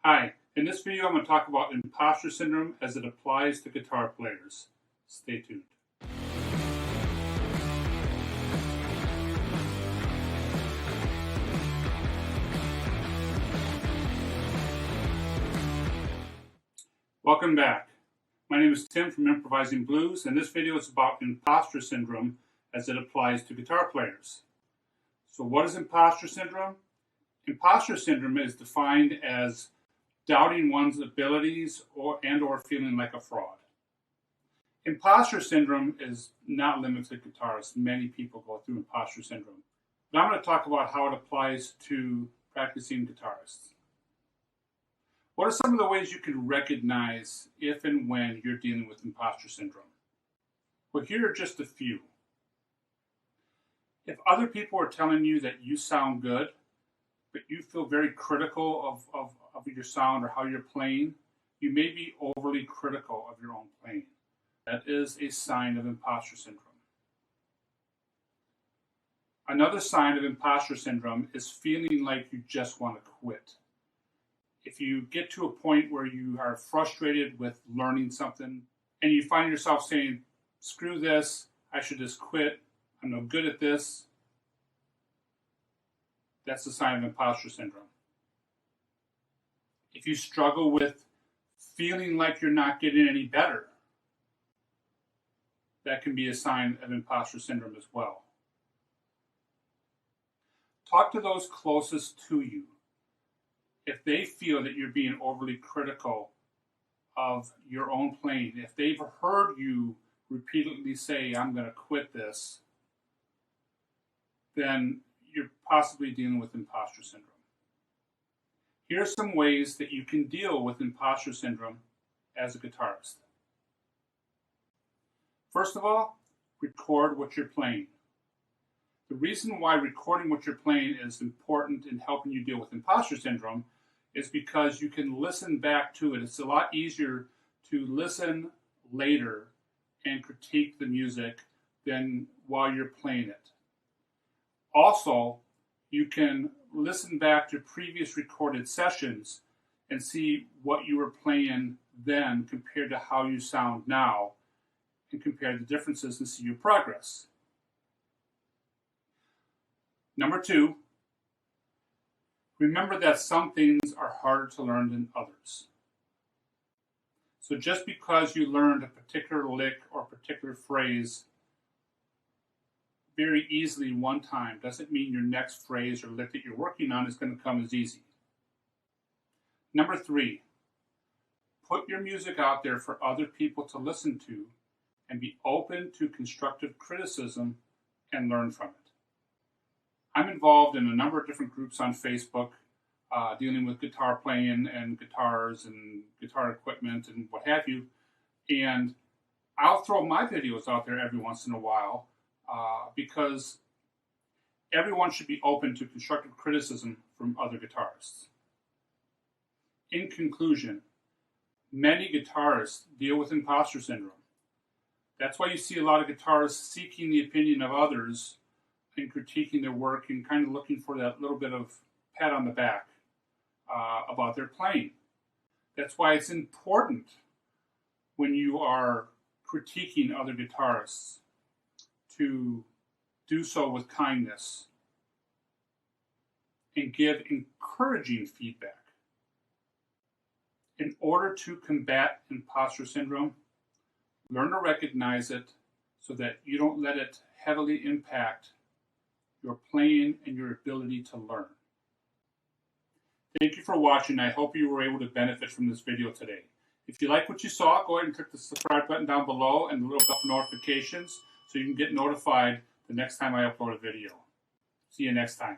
Hi, in this video I'm going to talk about imposter syndrome as it applies to guitar players. Stay tuned. Welcome back. My name is Tim from Improvising Blues, and this video is about imposter syndrome as it applies to guitar players. So what is imposter syndrome? Imposter syndrome is defined as doubting one's abilities or feeling like a fraud. Imposter syndrome is not limited to guitarists. Many people go through imposter syndrome. But I'm going to talk about how it applies to practicing guitarists. What are some of the ways you can recognize if and when you're dealing with imposter syndrome? Well, here are just a few. If other people are telling you that you sound good, but you feel very critical of your sound or how you're playing, you may be overly critical of your own playing. That is a sign of imposter syndrome. Another sign of imposter syndrome is feeling like you just want to quit. If you get to a point where you are frustrated with learning something and you find yourself saying, screw this, I should just quit, I'm no good at this, that's a sign of imposter syndrome. If you struggle with feeling like you're not getting any better, that can be a sign of imposter syndrome as well. Talk to those closest to you. If they feel that you're being overly critical of your own playing, if they've heard you repeatedly say, I'm going to quit this, then you're possibly dealing with imposter syndrome. Here are some ways that you can deal with imposter syndrome as a guitarist. First of all, record what you're playing. The reason why recording what you're playing is important in helping you deal with imposter syndrome is because you can listen back to it. It's a lot easier to listen later and critique the music than while you're playing it. Also, you can listen back to previous recorded sessions and see what you were playing then compared to how you sound now and compare the differences and see your progress. Number 2, remember that some things are harder to learn than others. So just because you learned a particular lick or particular phrase very easily one time doesn't mean your next phrase or lick that you're working on is going to come as easy. Number 3, put your music out there for other people to listen to and be open to constructive criticism and learn from it. I'm involved in a number of different groups on Facebook dealing with guitar playing and guitars and guitar equipment and what have you. And I'll throw my videos out there every once in a while because everyone should be open to constructive criticism from other guitarists. In conclusion, many guitarists deal with imposter syndrome. That's why you see a lot of guitarists seeking the opinion of others and critiquing their work and kind of looking for that little bit of pat on the back about their playing. That's why it's important when you are critiquing other guitarists to do so with kindness and give encouraging feedback. In order to combat imposter syndrome, learn to recognize it so that you don't let it heavily impact your playing and your ability to learn. Thank you for watching. I hope you were able to benefit from this video today. If you like what you saw, go ahead and click the subscribe button down below and the little bell for notifications so you can get notified the next time I upload a video. See you next time.